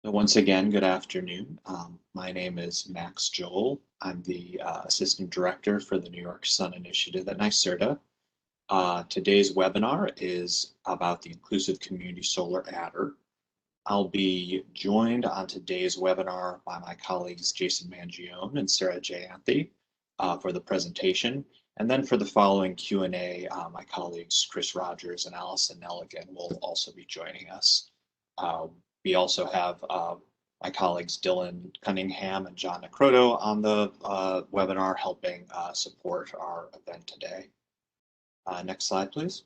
Once again, good afternoon. My name is Max Joel. I'm the Assistant Director for the New York Sun Initiative at NYSERDA. Today's webinar is about the Inclusive Community Solar Adder. I'll be joined on today's webinar by my colleagues Jason Mangione and Sarah Jayanthy for the presentation. And then for the following Q&A, my colleagues Chris Rogers and Allison Nelligan will also be joining us. We also have my colleagues Dylan Cunningham and John Necroto on the webinar helping support our event today. Next slide, please.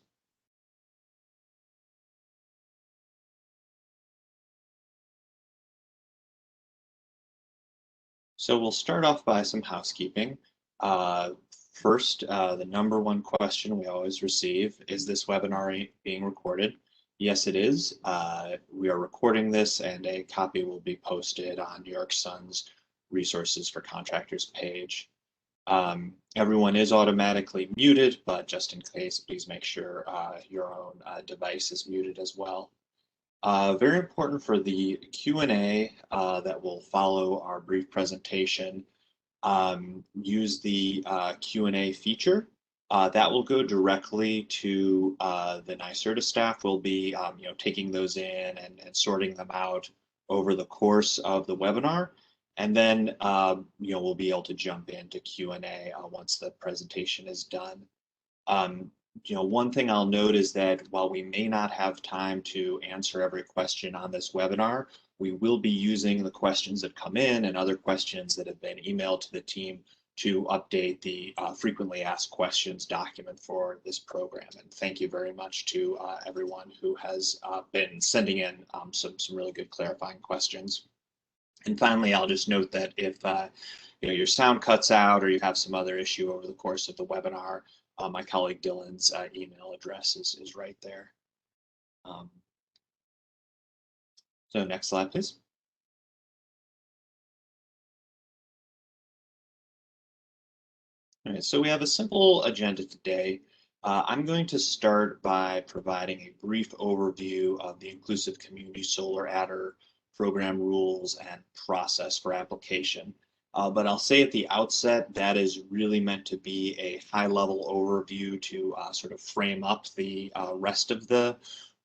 So we'll start off by some housekeeping. First, the number one question we always receive, is this webinar being recorded? Yes, it is. We are recording this and a copy will be posted on New York Sun's Resources for Contractors page. Everyone is automatically muted, but just in case, please make sure your own device is muted as well. Very important for the Q&A that will follow our brief presentation. Use the Q&A feature. That will go directly to the NYSERDA staff. We'll be taking those in and sorting them out over the course of the webinar. And then we'll be able to jump into Q&A once the presentation is done. One thing I'll note is that while we may not have time to answer every question on this webinar, we will be using the questions that come in and other questions that have been emailed to the team to update the frequently asked questions document for this program. And thank you very much to everyone who has been sending in some really good clarifying questions. And finally, I'll just note that if your sound cuts out or you have some other issue over the course of the webinar, my colleague Dylan's email address is right there. So next slide, please. All right, so we have a simple agenda today. I'm going to start by providing a brief overview of the Inclusive Community Solar Adder program rules and process for application. But I'll say at the outset that is really meant to be a high-level overview to sort of frame up the rest of the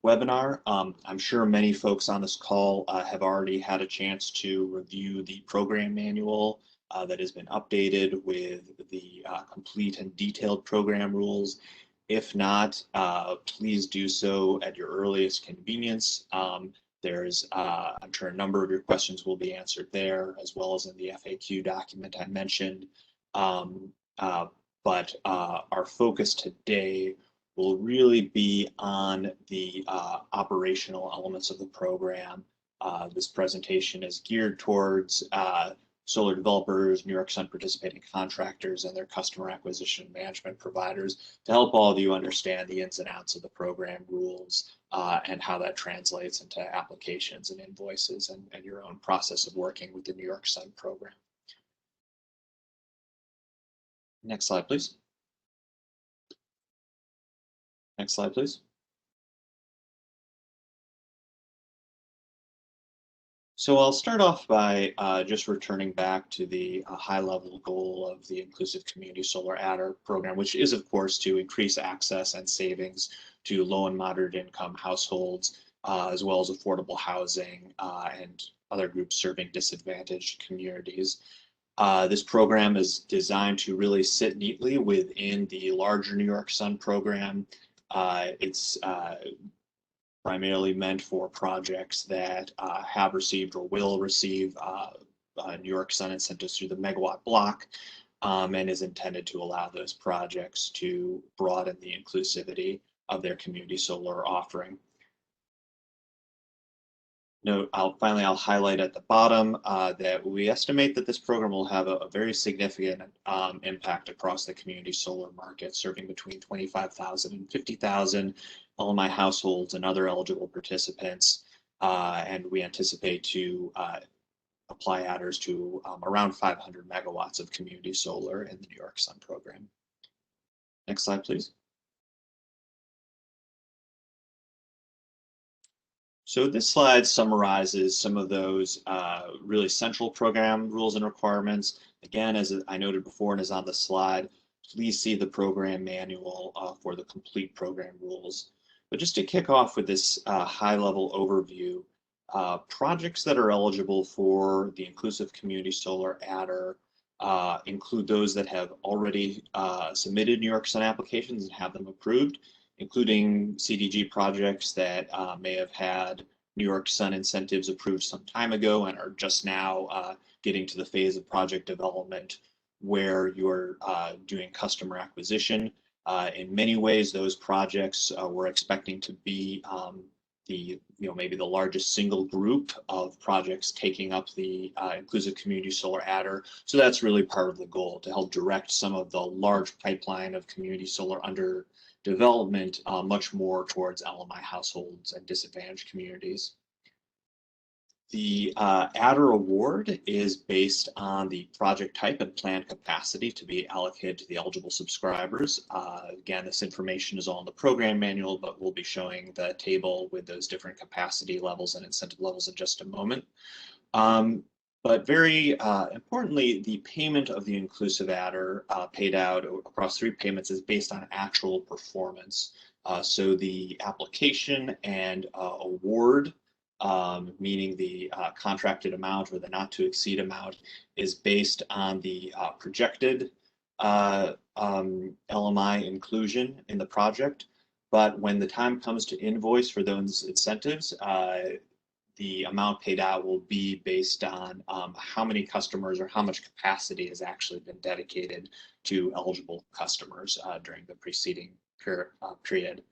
webinar. I'm sure many folks on this call have already had a chance to review the program manual that has been updated with the complete and detailed program rules. If not, please do so at your earliest convenience. There's, I'm sure a number of your questions will be answered there, as well as in the FAQ document I mentioned. But our focus today will really be on the operational elements of the program. This presentation is geared towards solar developers, New York Sun participating contractors, and their customer acquisition management providers to help all of you understand the ins and outs of the program rules and how that translates into applications and invoices and your own process of working with the New York Sun program. Next slide, please. Next slide, please. So I'll start off by just returning back to the high-level goal of the Inclusive Community Solar Adder program, which is, of course, to increase access and savings to low and moderate income households, as well as affordable housing and other groups serving disadvantaged communities. This program is designed to really sit neatly within the larger New York Sun program. It's primarily meant for projects that have received or will receive New York Sun incentives through the megawatt block, and is intended to allow those projects to broaden the inclusivity of their community solar offering. Note, finally, I'll highlight at the bottom that we estimate that this program will have a very significant impact across the community solar market, serving between 25,000 and 50,000 LMI households and other eligible participants. And we anticipate to apply adders to around 500 megawatts of community solar in the New York Sun program. Next slide, please. So this slide summarizes some of those really central program rules and requirements. Again, as I noted before and is on the slide, please see the program manual for the complete program rules. But just to kick off with this high-level overview, projects that are eligible for the Inclusive Community Solar Adder include those that have already submitted New York Sun applications and have them approved, including CDG projects that may have had New York Sun incentives approved some time ago and are just now getting to the phase of project development where you're doing customer acquisition. In many ways, those projects we're expecting to be maybe the largest single group of projects taking up the Inclusive Community Solar Adder. So that's really part of the goal, to help direct some of the large pipeline of community solar under development much more towards LMI households and disadvantaged communities. The Adder award is based on the project type and planned capacity to be allocated to the eligible subscribers. Again, this information is all in the program manual, but we'll be showing the table with those different capacity levels and incentive levels in just a moment. But very importantly, the payment of the Inclusive Adder paid out across 3 payments is based on actual performance. So the application and award, meaning the contracted amount or the not to exceed amount, is based on the projected LMI inclusion in the project. But when the time comes to invoice for those incentives, the amount paid out will be based on how many customers or how much capacity has actually been dedicated to eligible customers during the preceding period.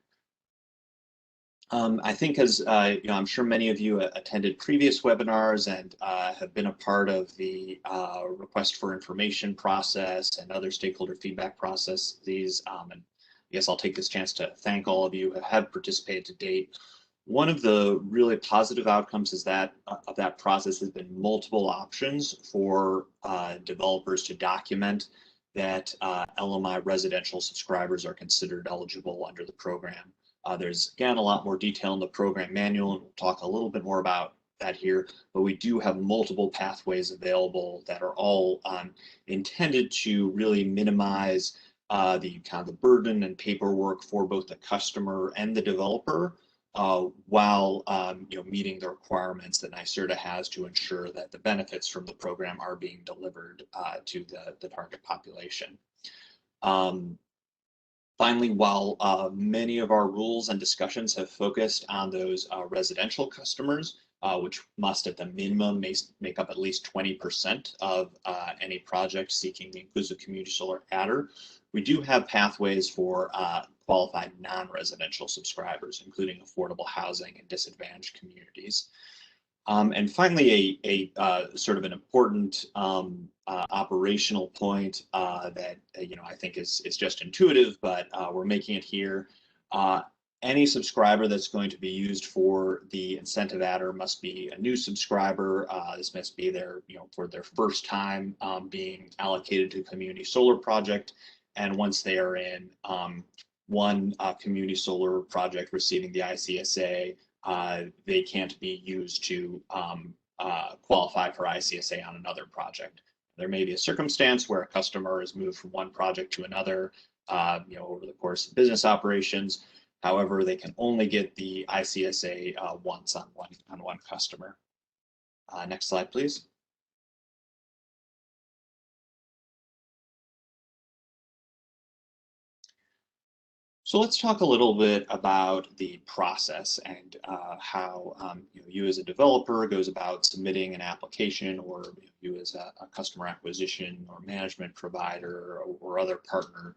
I think as I'm sure many of you attended previous webinars and have been a part of the request for information process and other stakeholder feedback processes. And I guess I'll take this chance to thank all of you who have participated to date. One of the really positive outcomes is that of that process has been multiple options for developers to document that LMI residential subscribers are considered eligible under the program. There's, again, a lot more detail in the program manual, and we'll talk a little bit more about that here, but we do have multiple pathways available that are all intended to really minimize the burden and paperwork for both the customer and the developer, while meeting the requirements that NYSERDA has to ensure that the benefits from the program are being delivered to the target population. Finally, while many of our rules and discussions have focused on those residential customers, which must at the minimum make up at least 20% of any project seeking the Inclusive Community Solar Adder, we do have pathways for qualified non-residential subscribers, including affordable housing and disadvantaged communities. And finally, a sort of an important operational point that I think is just intuitive, but we're making it here. Any subscriber that's going to be used for the incentive adder must be a new subscriber. This must be their for their first time being allocated to a community solar project, and once they are in one community solar project receiving the ICSA, they can't be used to qualify for ICSA on another project. There may be a circumstance where a customer is moved from one project to another, over the course of business operations. However, they can only get the ICSA once on one customer. Next slide, please. So let's talk a little bit about the process and how you as a developer goes about submitting an application, or you as a customer acquisition or management provider or other partner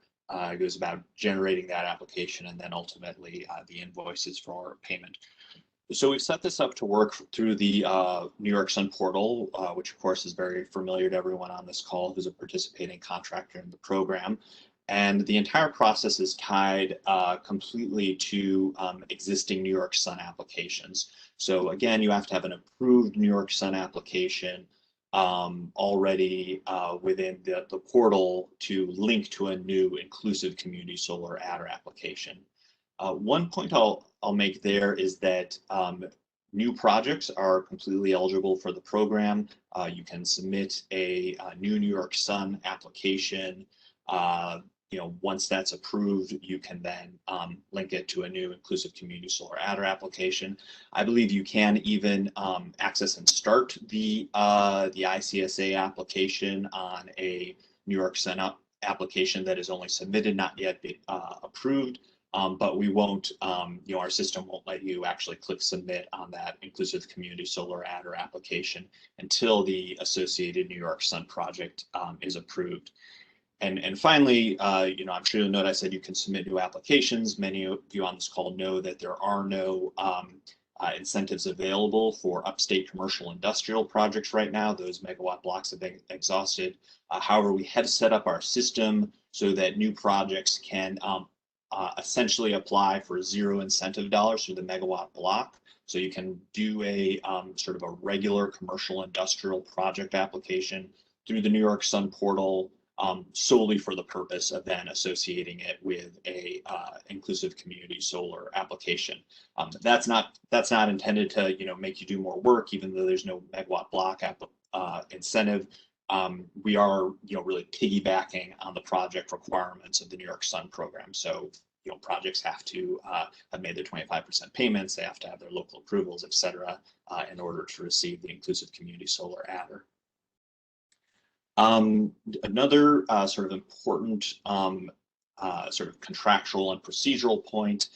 goes about generating that application and then ultimately the invoices for payment. So we've set this up to work through the New York Sun portal, which of course is very familiar to everyone on this call who's a participating contractor in the program. And the entire process is tied completely to existing New York Sun applications. So again, you have to have an approved New York Sun application already within the portal to link to a new Inclusive Community Solar Adder application. One point I'll make there is that new projects are completely eligible for the program. You can submit a new New York Sun application. Once that's approved, you can then link it to a new inclusive community solar adder application. I believe you can even access and start the ICSA application on a New York Sun application that is only submitted, not yet approved. But we won't, our system won't let you actually click submit on that inclusive community solar adder application until the associated New York Sun project is approved. And finally, I'm sure you'll note I said you can submit new applications. Many of you on this call know that there are no incentives available for upstate commercial industrial projects right now. Those megawatt blocks have been exhausted. However, we have set up our system so that new projects can essentially apply for zero incentive dollars through the megawatt block. So you can do a sort of a regular commercial industrial project application through the New York Sun portal solely for the purpose of then associating it with a inclusive community solar application. That's not intended to make you do more work, even though there's no megawatt block incentive. We are really piggybacking on the project requirements of the New York Sun program. So projects have to have made their 25% payments, they have to have their local approvals, et cetera, in order to receive the inclusive community solar adder. Another sort of important sort of contractual and procedural point,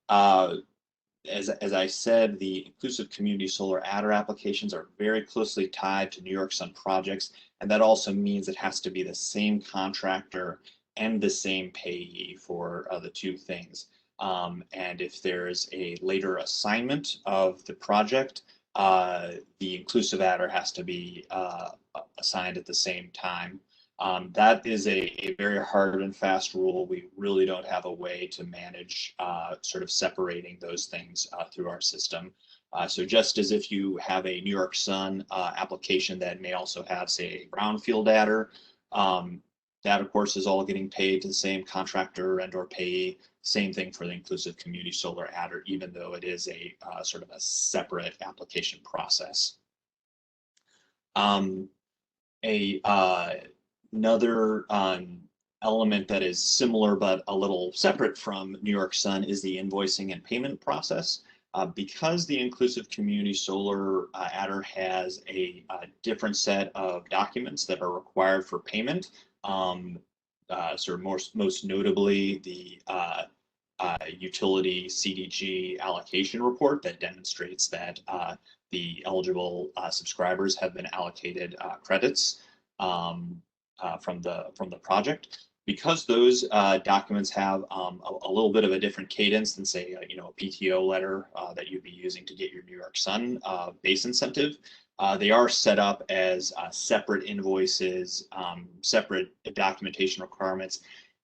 as I said, the inclusive community solar adder applications are very closely tied to New York Sun projects, and that also means it has to be the same contractor and the same payee for the two things. And if there's a later assignment of the project, the inclusive adder has to be assigned at the same time. That is a very hard and fast rule. We really don't have a way to manage sort of separating those things through our system. So just as if you have a New York Sun application that may also have, say, a brownfield adder, that of course is all getting paid to the same contractor and or payee. Same thing for the inclusive community solar adder, even though it is a sort of a separate application process. Another element that is similar but a little separate from New York Sun is the invoicing and payment process. Because the inclusive community solar adder has a different set of documents that are required for payment, sort of most notably the utility CDG allocation report that demonstrates that the eligible subscribers have been allocated credits from the project. Because those documents have a little bit of a different cadence than, say, a PTO letter that you'd be using to get your New York Sun base incentive, they are set up as separate invoices, separate documentation requirements.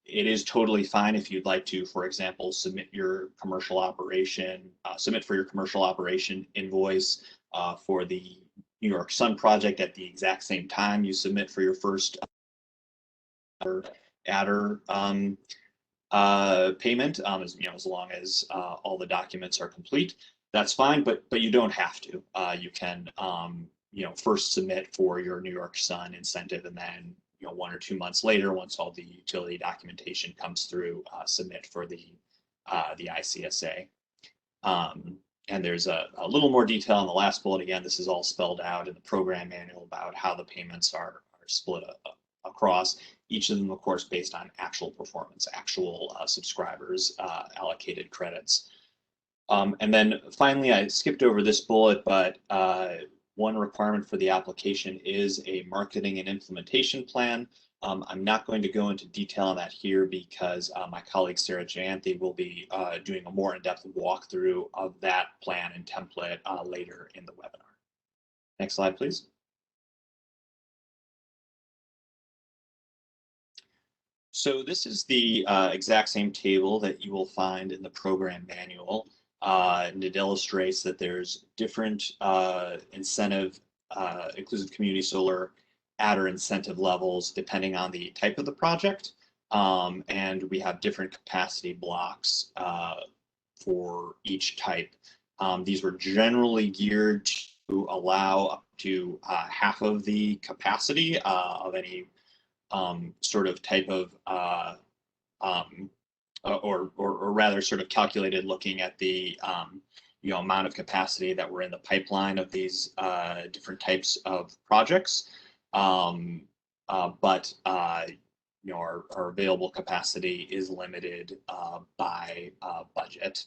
It is totally fine if you'd like to, for example, submit for your commercial operation invoice for the New York Sun project at the exact same time you submit for your first adder payment, as long as all the documents are complete. That's fine, but you don't have to. You can first submit for your New York Sun incentive, and then 1 or 2 months later, once all the utility documentation comes through, submit for the ICSA. And there's a little more detail in the last bullet. Again, this is all spelled out in the program manual about how the payments are split across, each of them, of course, based on actual performance, actual subscribers allocated credits. And then finally, I skipped over this bullet, but one requirement for the application is a marketing and implementation plan. I'm not going to go into detail on that here because my colleague Sarah Jayanthi will be doing a more in-depth walkthrough of that plan and template later in the webinar. Next slide, please. So this is the exact same table that you will find in the program manual. And it illustrates that there's different inclusive community solar adder incentive levels depending on the type of the project. And we have different capacity blocks for each type. These were generally geared to allow up to half of the capacity of any sort of type of or rather sort of calculated looking at the amount of capacity that were in the pipeline of these different types of projects. But our available capacity is limited by budget.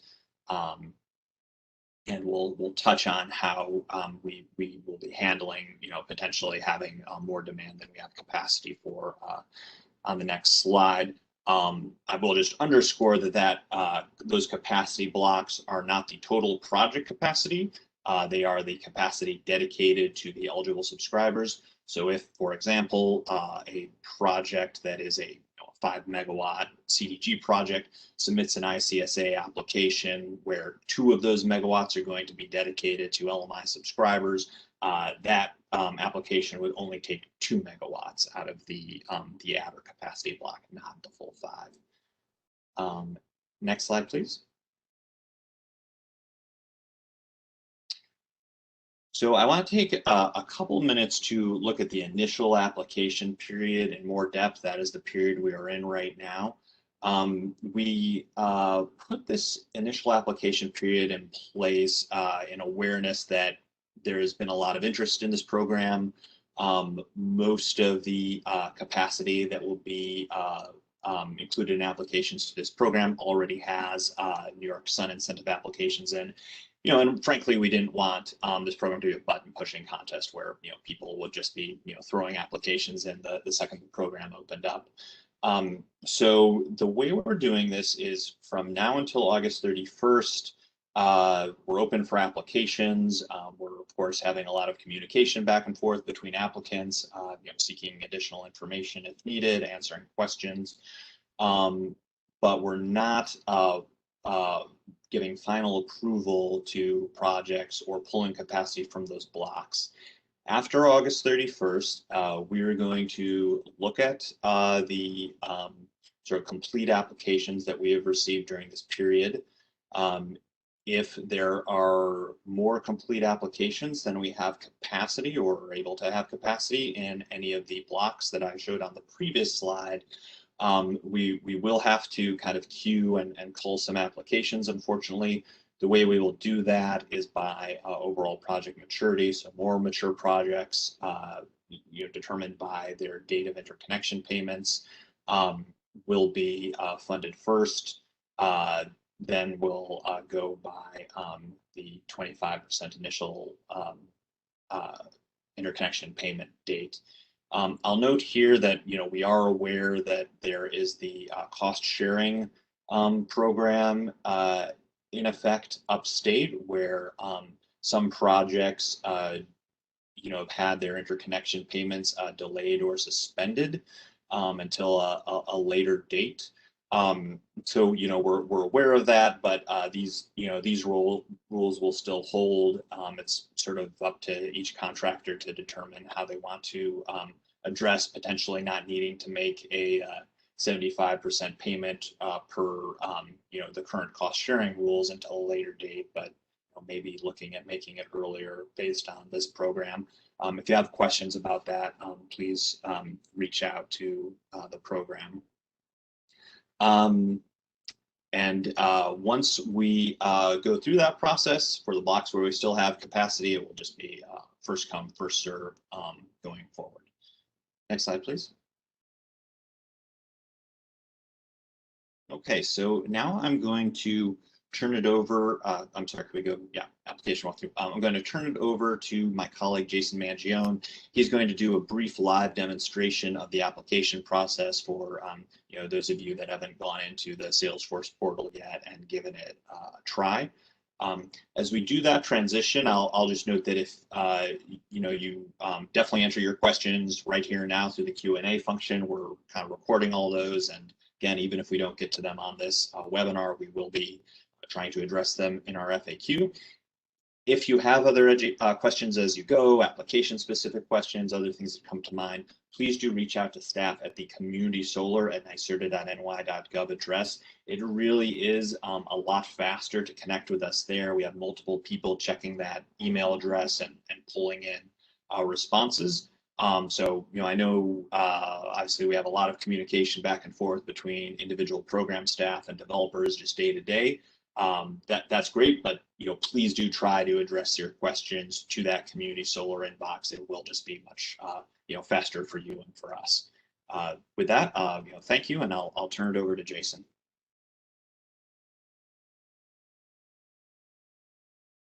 And we'll touch on how we will be handling, potentially having more demand than we have capacity for on the next slide. I will just underscore that those capacity blocks are not the total project capacity. They are the capacity dedicated to the eligible subscribers. So if, for example, a project that is a 5 megawatt CDG project submits an ICSA application where 2 of those megawatts are going to be dedicated to LMI subscribers, that application would only take 2 megawatts out of the adder capacity block, not the full 5. Next slide, please. So I want to take a couple minutes to look at the initial application period in more depth. That is the period we are in right now. We put this initial application period in place in awareness that there has been a lot of interest in this program. Most of the capacity that will be included in applications to this program already has New York Sun incentive applications in. And frankly, we didn't want this program to be a button pushing contest where, people would just be, throwing applications in the second the program opened up. So the way we're doing this is from now until August 31st, we're open for applications. We're, of course, having a lot of communication back and forth between applicants, seeking additional information if needed, answering questions. But we're not giving final approval to projects or pulling capacity from those blocks. After August 31st, we are going to look at the sort of complete applications that we have received during this period. If there are more complete applications than we have capacity or are able to have capacity in any of the blocks that I showed on the previous slide, we will have to kind of queue and cull some applications, unfortunately. The way we will do that is by overall project maturity. So more mature projects, determined by their date of interconnection payments, will be funded first. Then we'll go by the 25% initial interconnection payment date. I'll note here that we are aware that there is the cost sharing program in effect upstate, where some projects have had their interconnection payments delayed or suspended until a later date. So we're aware of that, but these rules will still hold. It's sort of up to each contractor to determine how they want to address potentially not needing to make a 75% payment per the current cost sharing rules until a later date, but maybe looking at making it earlier based on this program. If you have questions about that, please reach out to the program. Once we go through that process for the blocks where we still have capacity, it will just be first come, first serve going forward. Next slide, please. Okay, so now I'm going to turn it over. I'm sorry, can we go? Yeah, application walkthrough. I'm going to turn it over to my colleague, Jason Mangione. He's going to do a brief live demonstration of the application process for those of you that haven't gone into the Salesforce portal yet and given it a try. As we do that transition, I'll just note that if you definitely enter your questions right here now through the Q&A function. We're kind of recording all those, and again, even if we don't get to them on this webinar, we will be trying to address them in our FAQ. If you have other questions as you go, application-specific questions, other things that come to mind, please do reach out to staff at the community solar at nyserda.ny.gov address. It really is a lot faster to connect with us there. We have multiple people checking that email address and pulling in responses. So, I know obviously we have a lot of communication back and forth between individual program staff and developers just day to day. That's great, but please do try to address your questions to that community solar inbox. It will just be much faster for you and for us. With that, thank you, and I'll turn it over to Jason.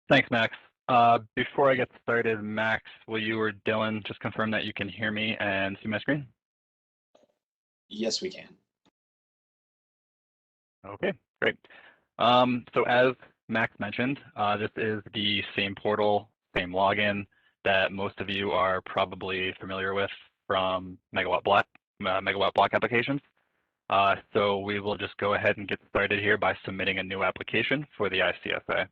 Thanks, Max. Before I get started, Max, will you or Dylan just confirm that you can hear me and see my screen? Yes, we can. Okay, great. So as Max mentioned, this is the same portal, same login that most of you are probably familiar with from megawatt block applications. So we will just go ahead and get started here by submitting a new application for the ICSA.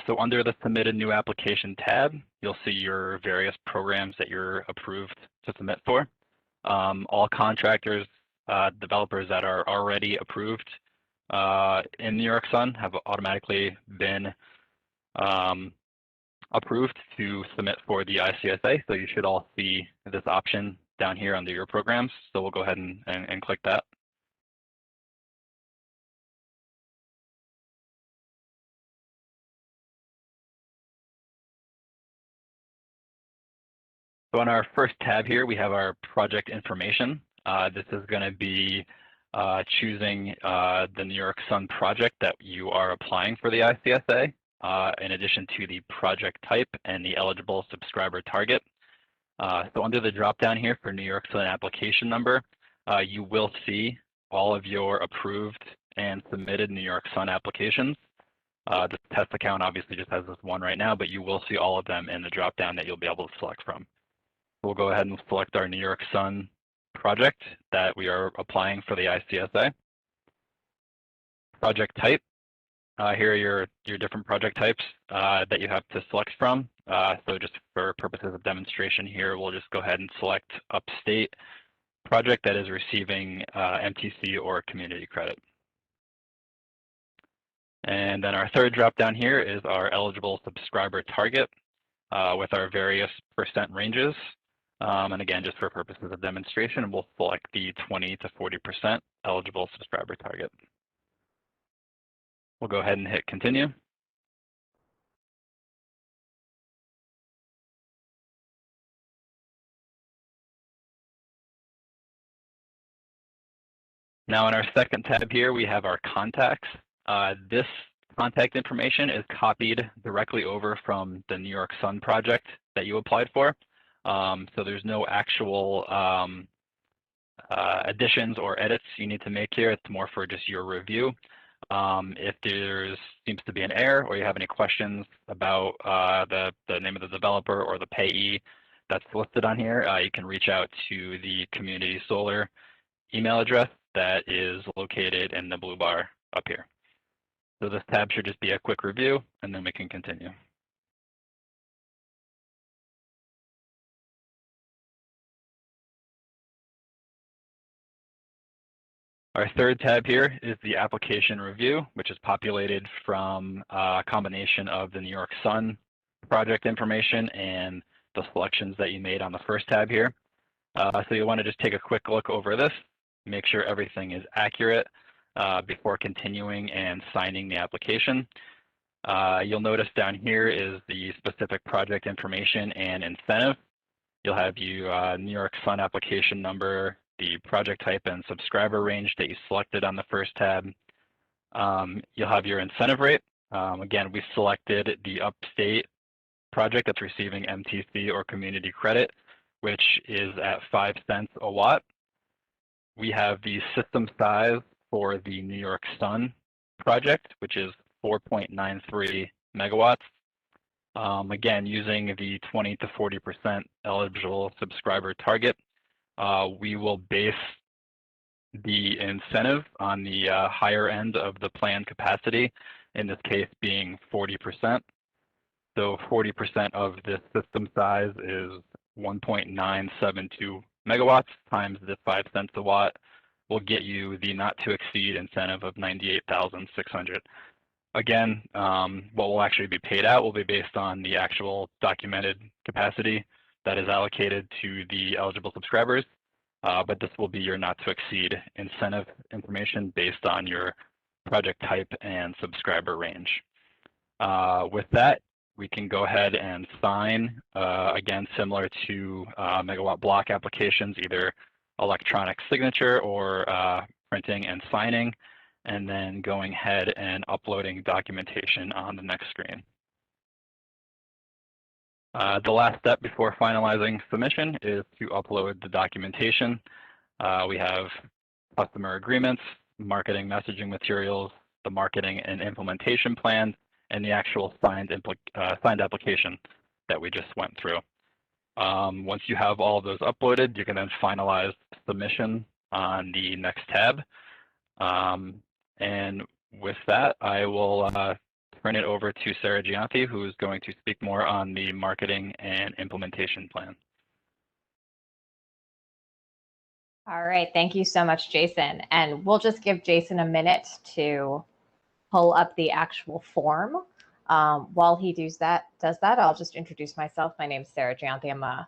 So under the Submit a New Application tab, you'll see your various programs that you're approved to submit for. All contractors, developers that are already approved in New York Sun have automatically been approved to submit for the ICSA. So you should all see this option down here under your programs. So we'll go ahead and click that. So on our first tab here, we have our project information. This is going to be choosing the New York Sun project that you are applying for the ICSA, in addition to the project type and the eligible subscriber target. So under the drop-down here for New York Sun application number, you will see all of your approved and submitted New York Sun applications. The test account obviously just has this one right now, but you will see all of them in the drop-down that you'll be able to select from. We'll go ahead and select our New York Sun project that we are applying for the ICSA. Project type. Here are your different project types that you have to select from. So just for purposes of demonstration here, we'll just go ahead and select upstate project that is receiving MTC or community credit. And then our third drop down here is our eligible subscriber target with our various percent ranges. And again, just for purposes of demonstration, we'll select the 20 to 40% eligible subscriber target. We'll go ahead and hit continue. Now in our second tab here, we have our contacts. This contact information is copied directly over from the New York Sun project that you applied for. So there's no actual additions or edits you need to make here. It's more for just your review. If there seems to be an error or you have any questions about the name of the developer or the payee that's listed on here, you can reach out to the Community Solar email address that is located in the blue bar up here. So this tab should just be a quick review, and then we can continue. Our third tab here is the application review, which is populated from a combination of the New York Sun project information and the selections that you made on the first tab here. So you'll want to just take a quick look over this, make sure everything is accurate before continuing and signing the application. You'll notice down here is the specific project information and incentive. You'll have New York Sun application number, the project type and subscriber range that you selected on the first tab. You'll have your incentive rate. Again, we selected the upstate project that's receiving MTC or community credit, which is at 5 cents a watt. We have the system size for the New York Sun project, which is 4.93 megawatts. Again, using the 20 to 40% eligible subscriber target, we will base the incentive on the higher end of the planned capacity, in this case being 40%. So 40% of this system size is 1.972 megawatts times the 5 cents a watt will get you the not to exceed incentive of 98,600. Again, what will actually be paid out will be based on the actual documented capacity that is allocated to the eligible subscribers, but this will be your not to exceed incentive information based on your project type and subscriber range. With that, we can go ahead and sign, again, similar to megawatt block applications, either electronic signature or printing and signing, and then going ahead and uploading documentation on the next screen. The last step before finalizing submission is to upload the documentation. We have customer agreements, marketing messaging materials, the marketing and implementation plan, and the actual signed application that we just went through. Once you have all of those uploaded, you can then finalize submission on the next tab. And with that, I will turn it over to Sarah Gianti, who is going to speak more on the marketing and implementation plan. All right, thank you so much, Jason. And we'll just give Jason a minute to pull up the actual form. While he does that, I'll just introduce myself. My name is Sarah Gianti. I'm a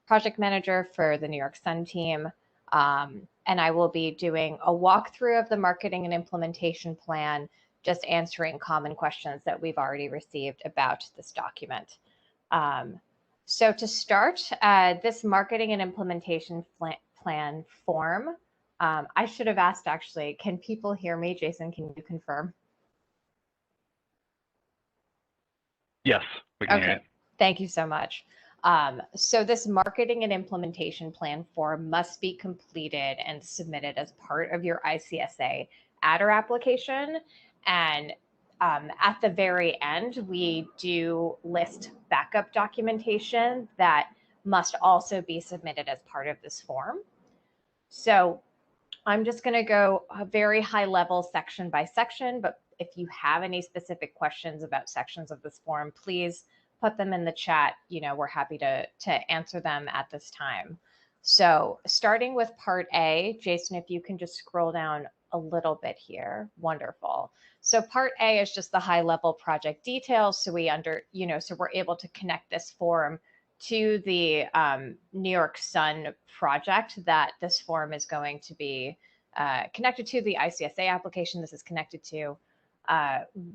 project manager for the New York Sun team. And I will be doing a walkthrough of the marketing and implementation plan, just answering common questions that we've already received about this document. So to start, this marketing and implementation plan form, I should have asked actually, can people hear me? Jason, can you confirm? Yes, we can hear you. Thank you so much. So this marketing and implementation plan form must be completed and submitted as part of your ICSA adder application. And at the very end, we do list backup documentation that must also be submitted as part of this form. So I'm just going to go a very high level section by section, but if you have any specific questions about sections of this form, please put them in the chat. You know, we're happy to answer them at this time. So starting with part A, Jason, if you can just scroll down a little bit here. Wonderful. So part A is just the high level project details. So so we're able to connect this form to the New York Sun project that this form is going to be connected to, the ICSA application this is connected to.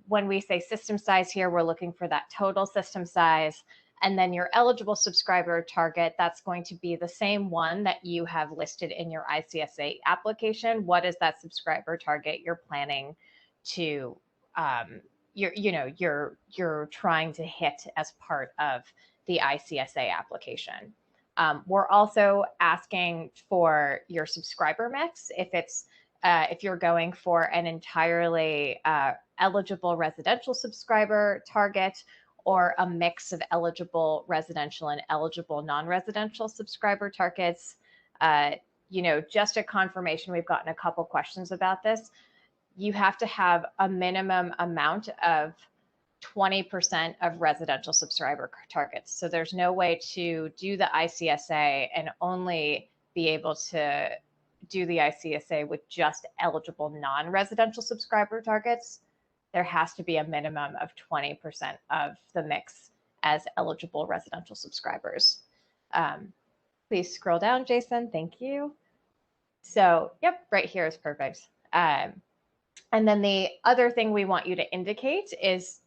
When we say system size here, we're looking for that total system size. And then your eligible subscriber target, that's going to be the same one that you have listed in your ICSA application. What is that subscriber target you're planning to, you're trying to hit as part of the ICSA application. We're also asking for your subscriber mix. If you're going for an entirely eligible residential subscriber target, or a mix of eligible residential and eligible non-residential subscriber targets. Just a confirmation, we've gotten a couple questions about this. You have to have a minimum amount of 20% of residential subscriber targets. So there's no way to do the ICSA and only be able to do the ICSA with just eligible non-residential subscriber targets. There has to be a minimum of 20% of the mix as eligible residential subscribers. Please scroll down, Jason. Thank you. So, yep, right here is perfect. And then the other thing we want you to indicate is,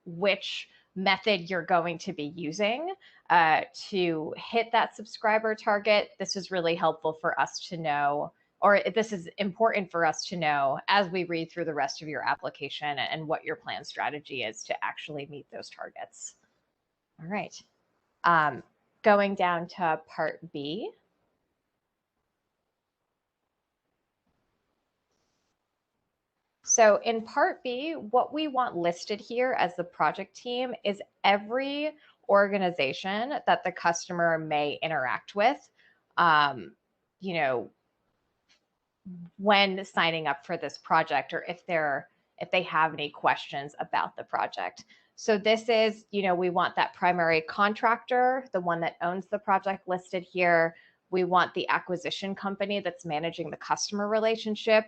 which method you're going to be using to hit that subscriber target. This is really helpful for us to know, or this is important for us to know as we read through the rest of your application and what your plan strategy is to actually meet those targets. All right. Going down to part B. So in part B, what we want listed here as the project team is every organization that the customer may interact with, when signing up for this project, or if they have any questions about the project. So this is, we want that primary contractor, the one that owns the project listed here. We want the acquisition company that's managing the customer relationship.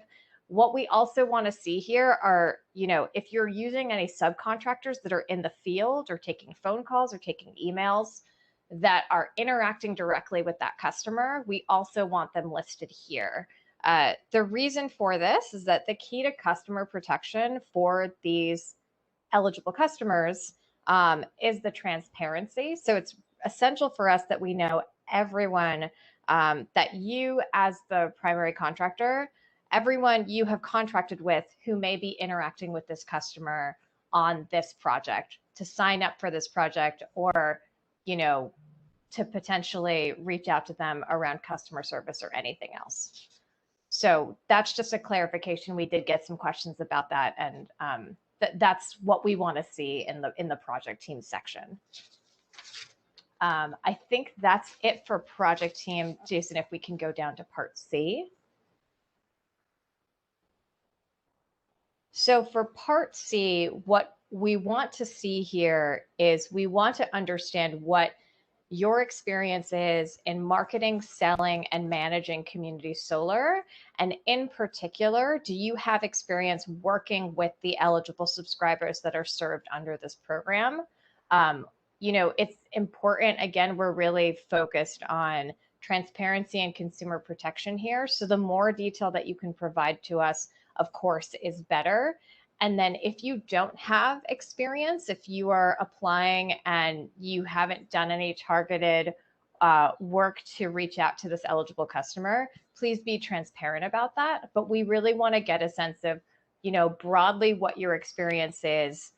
What we also want to see here are, if you're using any subcontractors that are in the field or taking phone calls or taking emails that are interacting directly with that customer, we also want them listed here. The reason for this is that the key to customer protection for these eligible customers is the transparency. So it's essential for us that we know everyone that you, as the primary contractor, everyone you have contracted with who may be interacting with this customer on this project to sign up for this project, or to potentially reach out to them around customer service or anything else. So that's just a clarification. We did get some questions about that, and that's what we want to see in the project team section. I think that's it for project team. Jason, if we can go down to part C. So for part C, what we want to see here is we want to understand what your experience is in marketing, selling, and managing community solar. And in particular, do you have experience working with the eligible subscribers that are served under this program? It's important, again, we're really focused on transparency and consumer protection here. So the more detail that you can provide to us, of course, is better. And then if you don't have experience, if you are applying and you haven't done any targeted work to reach out to this eligible customer, please be transparent about that. But we really want to get a sense of, broadly what your experience is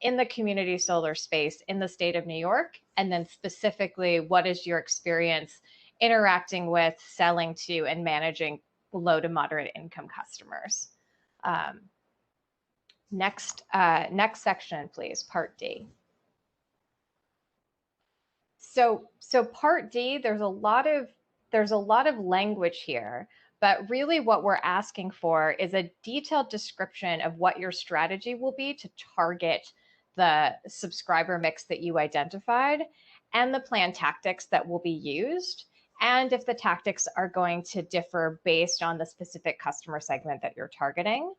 in the community solar space in the state of New York, and then specifically, what is your experience interacting with, selling to, and managing low to moderate income customers. Next section, please, part D. So part D, there's a lot of language here, but really what we're asking for is a detailed description of what your strategy will be to target the subscriber mix that you identified, and the plan tactics that will be used, and if the tactics are going to differ based on the specific customer segment that you're targeting.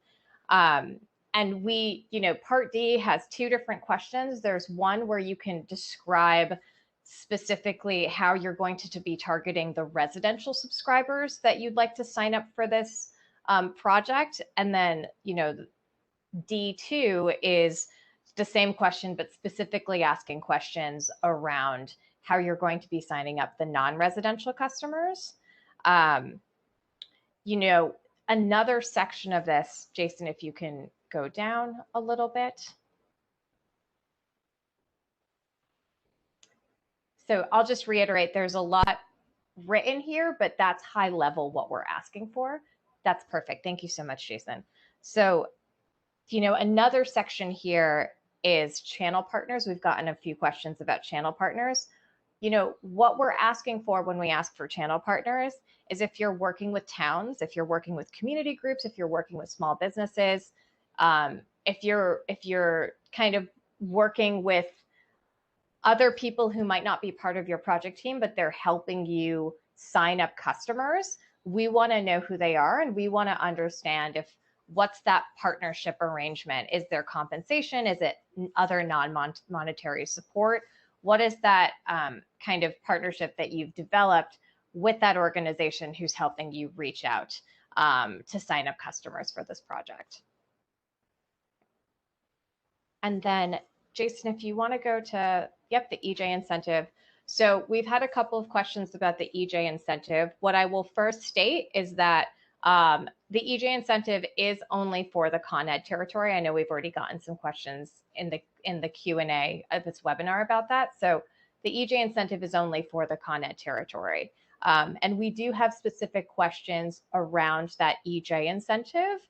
And we, part D has two different questions. There's one where you can describe specifically how you're going to be targeting the residential subscribers that you'd like to sign up for this project. And then, D2 is the same question, but specifically asking questions around how you're going to be signing up the non-residential customers. Another section of this, Jason, if you can go down a little bit. So I'll just reiterate, there's a lot written here, but that's high level what we're asking for. That's perfect. Thank you so much, Jason. So, another section here is channel partners. We've gotten a few questions about channel partners. What we're asking for when we ask for channel partners is if you're working with towns, if you're working with community groups, if you're working with small businesses, if you're kind of working with other people who might not be part of your project team, but they're helping you sign up customers, we want to know who they are, and we want to understand what's that partnership arrangement. Is there compensation? Is it other non-monetary support? What is that kind of partnership that you've developed with that organization who's helping you reach out to sign up customers for this project? And then, Jason, if you want to go to, the EJ incentive. So we've had a couple of questions about the EJ incentive. What I will first state is that the EJ incentive is only for the Con Ed territory. I know we've already gotten some questions in the Q&A of this webinar about that. So the EJ incentive is only for the Con Ed territory. And we do have specific questions around that EJ incentive.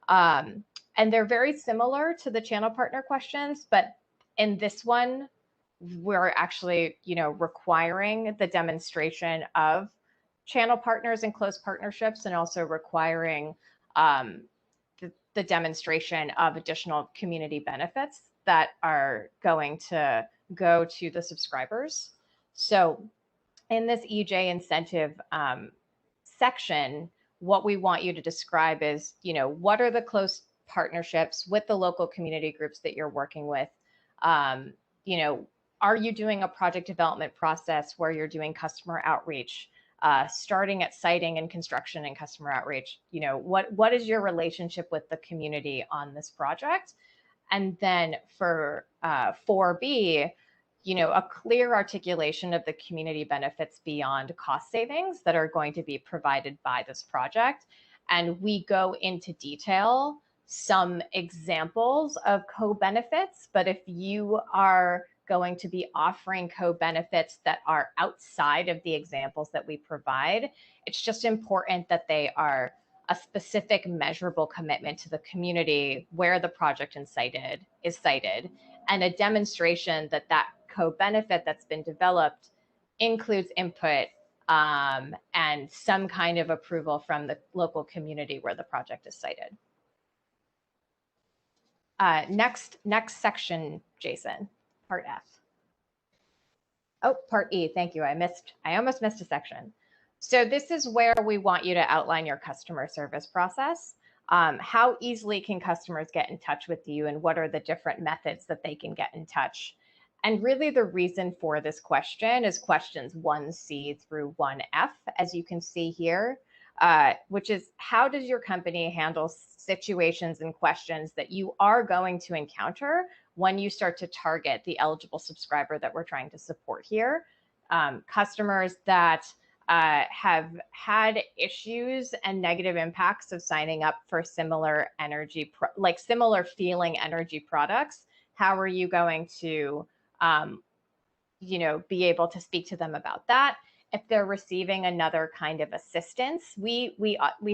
And they're very similar to the channel partner questions, but in this one, we're actually, requiring the demonstration of channel partners and close partnerships, and also requiring the demonstration of additional community benefits that are going to go to the subscribers. So in this EJ incentive section, what we want you to describe is, what are the close partnerships with the local community groups that you're working with? Are you doing a project development process where you're doing customer outreach, starting at siting and construction and customer outreach? What is your relationship with the community on this project? And then for 4B, a clear articulation of the community benefits beyond cost savings that are going to be provided by this project. And we go into detail some examples of co-benefits, but if you are going to be offering co-benefits that are outside of the examples that we provide, it's just important that they are a specific measurable commitment to the community where the project is cited, and a demonstration that that co-benefit that's been developed includes input and some kind of approval from the local community where the project is cited. Next section, Jason, part F. Oh, part E, thank you. I almost missed a section. So this is where we want you to outline your customer service process. How easily can customers get in touch with you, and what are the different methods that they can get in touch? And really the reason for this question is questions 1C through 1F, as you can see here, which is, how does your company handle situations and questions that you are going to encounter when you start to target the eligible subscriber that we're trying to support here? Customers that have had issues and negative impacts of signing up for similar similar feeling energy products. How are you going to, be able to speak to them about that? If they're receiving another kind of assistance, we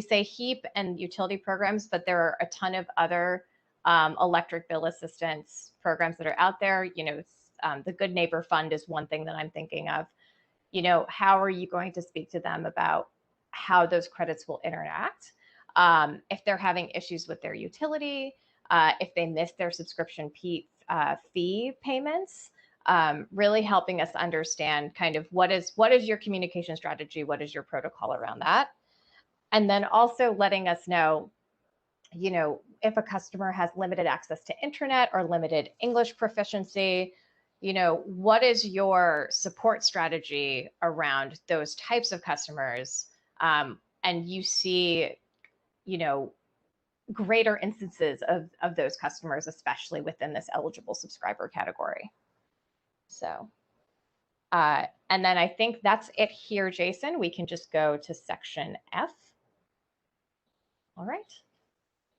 say HEAP and utility programs, but there are a ton of other electric bill assistance programs that are out there. The Good Neighbor Fund is one thing that I'm thinking of. How are you going to speak to them about how those credits will interact? If they're having issues with their utility, if they miss their subscription fee payments, really helping us understand kind of what is your communication strategy, what is your protocol around that? And then also letting us know, if a customer has limited access to internet or limited English proficiency, what is your support strategy around those types of customers? And you see, greater instances of those customers, especially within this eligible subscriber category. So, and then I think that's it here, Jason. We can just go to section F. All right.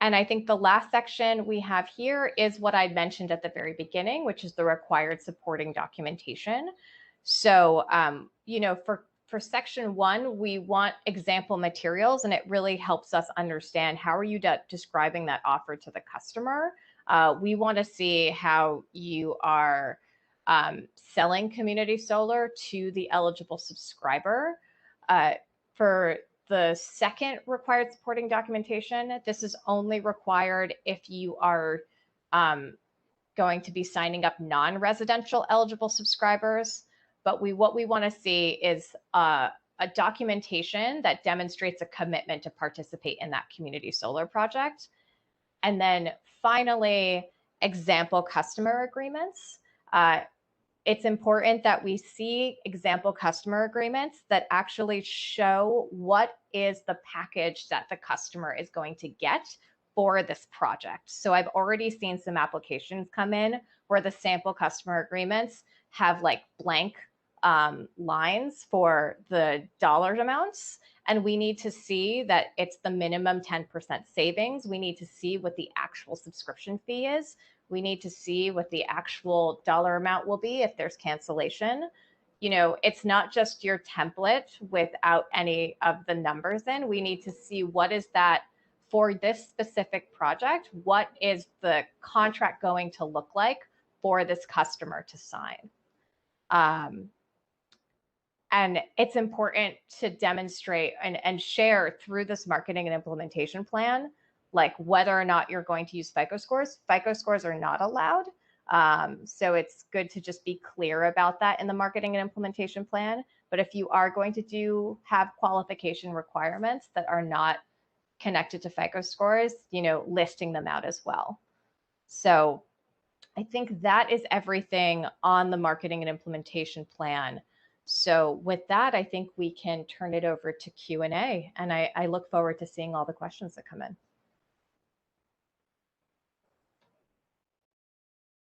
And I think the last section we have here is what I mentioned at the very beginning, which is the required supporting documentation. So, for section 1, we want example materials, and it really helps us understand how are you describing that offer to the customer. We want to see how you are selling community solar to the eligible subscriber. For the second required supporting documentation, this is only required if you are going to be signing up non-residential eligible subscribers. But what we want to see is a documentation that demonstrates a commitment to participate in that community solar project. And then finally, example customer agreements. It's important that we see example customer agreements that actually show what is the package that the customer is going to get for this project. So I've already seen some applications come in where the sample customer agreements have like blank lines for the dollar amounts. And we need to see that it's the minimum 10% savings. We need to see what the actual subscription fee is. We need to see what the actual dollar amount will be if there's cancellation. It's not just your template without any of the numbers in. We need to see what is that for this specific project. What is the contract going to look like for this customer to sign? And it's important to demonstrate and share through this marketing and implementation plan, like whether or not you're going to use FICO scores. FICO scores are not allowed So it's good to just be clear about that in the marketing and implementation plan. But if you are going to have qualification requirements that are not connected to FICO scores, listing them out as well. So I think that is everything on the marketing and implementation plan. So with that, I think we can turn it over to Q&A, and I look forward to seeing all the questions that come in.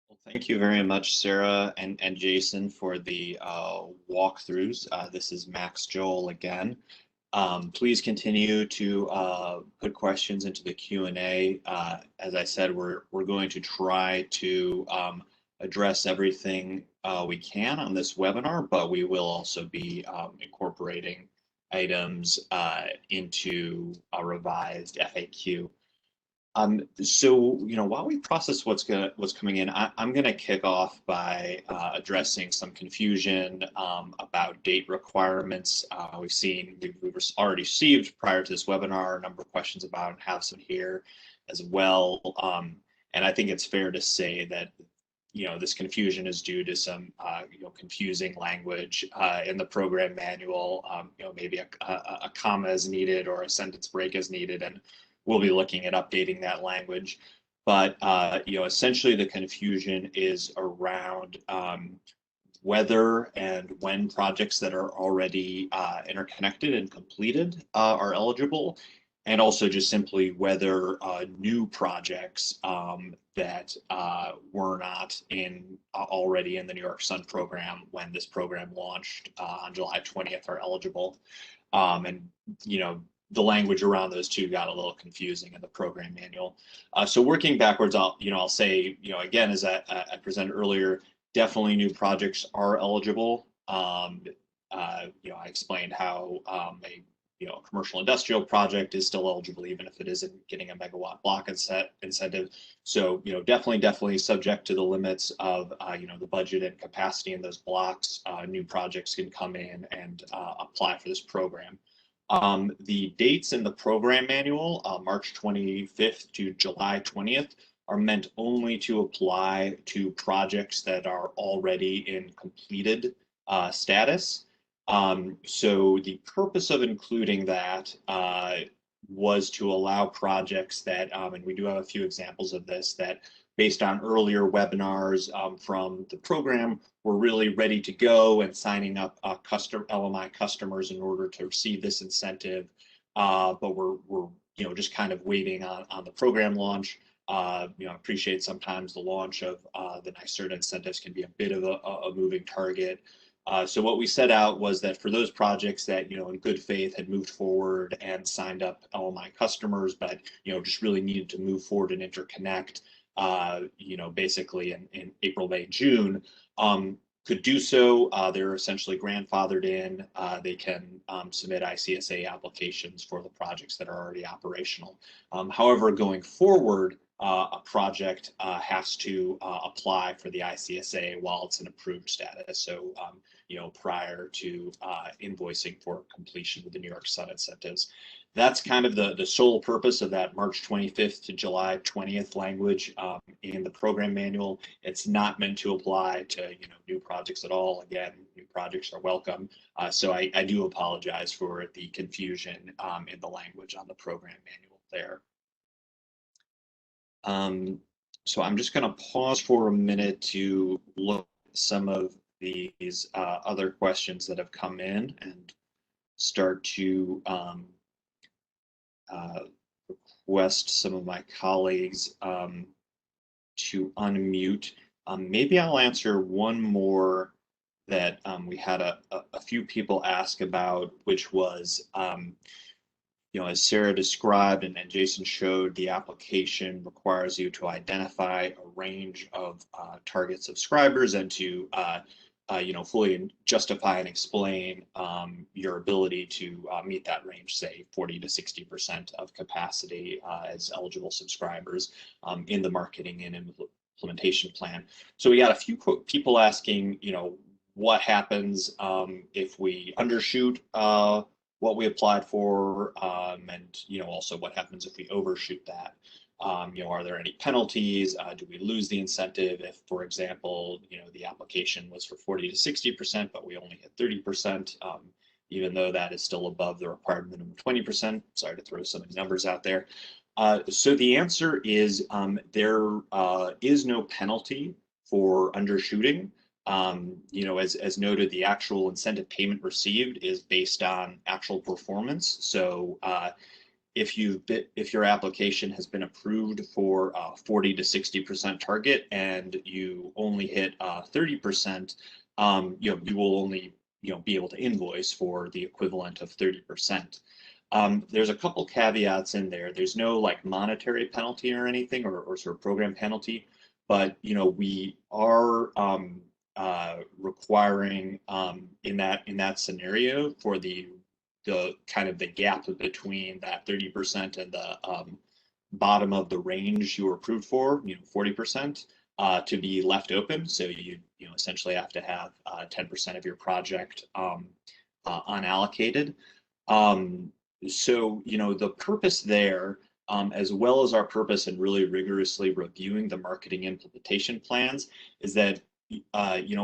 Well, thank you very much, Sarah and Jason, for the walkthroughs. This is Max Joel again. Please continue to put questions into the Q&A. As I said, we're going to try to address everything we can on this webinar, but we will also be incorporating items into a revised FAQ. So, while we process what's coming in, I'm going to kick off by addressing some confusion about date requirements. We've already received prior to this webinar a number of questions about and have some here as well. And I think it's fair to say that this confusion is due to some confusing language in the program manual. Maybe a comma is needed or a sentence break is needed, and we'll be looking at updating that language. But essentially the confusion is around whether and when projects that are already interconnected and completed are eligible, and also just simply whether new projects that were not already in the New York Sun program when this program launched on July 20th are eligible. And the language around those two got a little confusing in the program manual. So working backwards, I'll say, again, as I presented earlier, definitely new projects are eligible. I explained how a commercial industrial project is still eligible even if it isn't getting a megawatt block incentive. So definitely subject to the limits of the budget and capacity in those blocks. New projects can come in and apply for this program. The dates in the program manual, March 25th to July 20th, are meant only to apply to projects that are already in completed status. So the purpose of including that was to allow projects that, and we do have a few examples of this, that based on earlier webinars from the program, we're really ready to go and signing up LMI customers in order to receive this incentive. But we're just kind of waiting on the program launch. I appreciate sometimes the launch of the NYSERDA incentives can be a bit of a moving target. So what we set out was that for those projects that, in good faith had moved forward and signed up LMI customers, but, just really needed to move forward and interconnect, basically in April, May, June, could do so. They're essentially grandfathered in. They can submit ICSA applications for the projects that are already operational. However, going forward, a project has to apply for the ICSA while it's in approved status. So, prior to invoicing for completion with the New York Sun incentives. That's kind of the sole purpose of that March 25th to July 20th language in the program manual. It's not meant to apply to new projects at all. Again, new projects are welcome. So I do apologize for the confusion in the language on the program manual there. So I'm just going to pause for a minute to look at some of these other questions that have come in and start to request some of my colleagues to unmute. Maybe I'll answer one more that we had a few people ask about, which was, as Sarah described and Jason showed, the application requires you to identify a range of target subscribers and to fully justify and explain your ability to meet that range, say 40 to 60% of capacity as eligible subscribers in the marketing and implementation plan. So we got a few people asking, what happens if we undershoot what we applied for, and also what happens if we overshoot that. Are there any penalties? Do we lose the incentive if, for example, the application was for 40 to 60%, but we only hit 30%, even though that is still above the required minimum 20%. Sorry to throw so many numbers out there. So the answer is there is no penalty for undershooting. As noted, the actual incentive payment received is based on actual performance. So if your application has been approved for 40 to 60% target and you only hit 30%, you will only be able to invoice for the equivalent of 30%. There's a couple caveats in there. There's no like monetary penalty or anything, or sort of program penalty, but we are requiring in that scenario for the kind of the gap between that 30% and the bottom of the range you were approved for, 40%, to be left open. So you essentially have to have 10% of your project unallocated. So the purpose there, as well as our purpose in really rigorously reviewing the marketing implementation plans, is that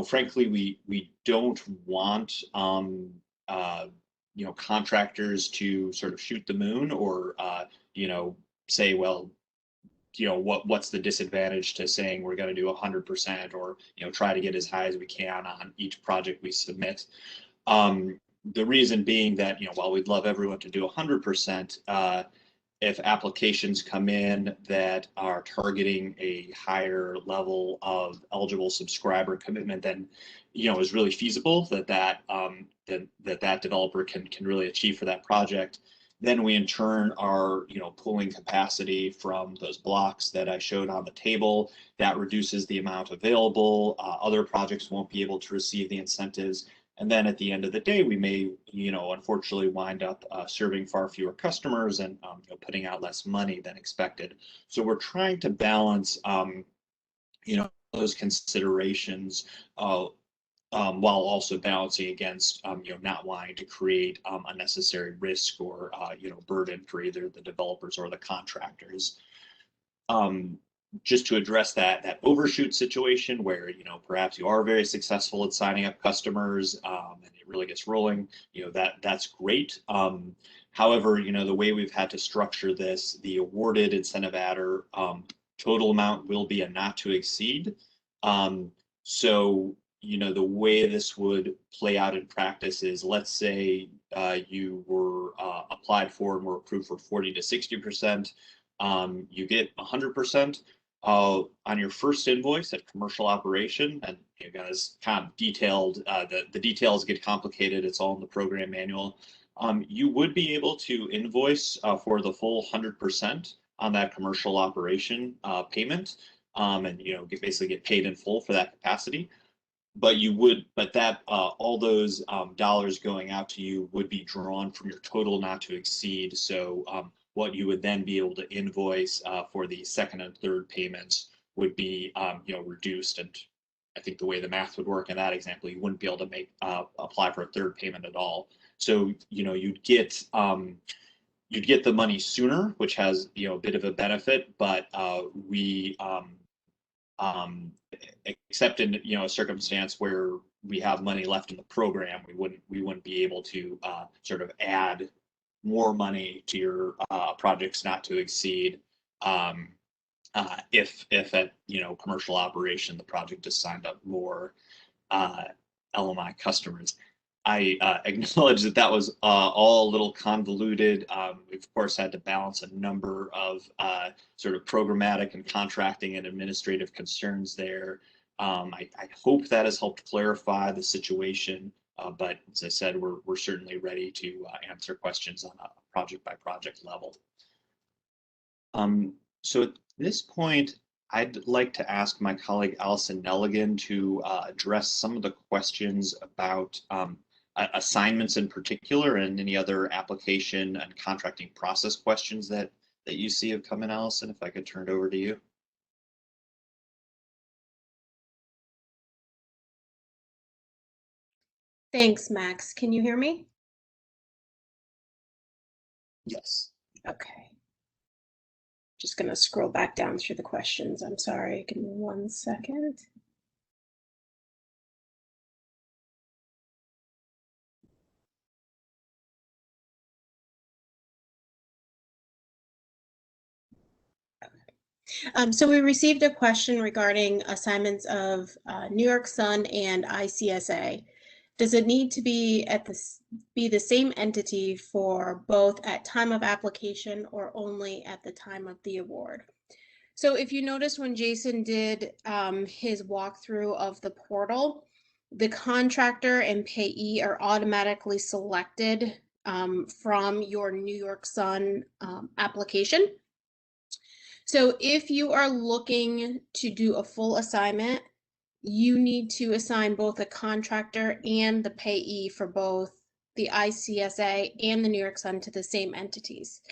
frankly we don't want contractors to sort of shoot the moon or say, well, what's the disadvantage to saying we're going to do 100% or try to get as high as we can on each project we submit. The reason being that while we'd love everyone to do 100%, if applications come in that are targeting a higher level of eligible subscriber commitment than is really feasible that developer can really achieve for that project, then we in turn are pulling capacity from those blocks that I showed on the table. That reduces the amount available. Other projects won't be able to receive the incentives. And then at the end of the day, we may, unfortunately wind up serving far fewer customers and putting out less money than expected. So we're trying to balance, those considerations while also balancing against, not wanting to create unnecessary risk or, burden for either the developers or the contractors. Just to address that overshoot situation where perhaps you are very successful at signing up customers and it really gets rolling, that's great. However, the way we've had to structure this, the awarded incentive adder total amount will be a not to exceed. So the way this would play out in practice is, let's say you were applied for and were approved for 40 to 60%. You get 100%. On your first invoice at commercial operation, and you guys kind of detailed, the details get complicated, it's all in the program manual, you would be able to invoice for the full 100% on that commercial operation payment, and basically get paid in full for that capacity. But all those dollars going out to you would be drawn from your total not to exceed. So what you would then be able to invoice for the second and third payments would be reduced. And I think the way the math would work in that example, you wouldn't be able to apply for a third payment at all. So you'd get the money sooner, which has a bit of a benefit, but we except in a circumstance where we have money left in the program, we wouldn't be able to sort of add more money to your projects not to exceed if at commercial operation the project has signed up more LMI customers. I acknowledge that was all a little convoluted. We've of course had to balance a number of sort of programmatic and contracting and administrative concerns there. I hope that has helped clarify the situation. But as I said, we're certainly ready to answer questions on a project by project level. So at this point, I'd like to ask my colleague Allison Nelligan to address some of the questions about assignments in particular and any other application and contracting process questions that you see have come in. Allison, if I could turn it over to you. Thanks, Max. Can you hear me? Yes. Okay. Just going to scroll back down through the questions. I'm sorry. Give me 1 second. So we received a question regarding assignments of New York Sun and ICSA. Does it need to be the same entity for both at time of application or only at the time of the award? So if you notice when Jason did his walkthrough of the portal, the contractor and payee are automatically selected from your New York Sun application. So if you are looking to do a full assignment, you need to assign both the contractor and the payee for both the ICSA and the New York Sun to the same entities.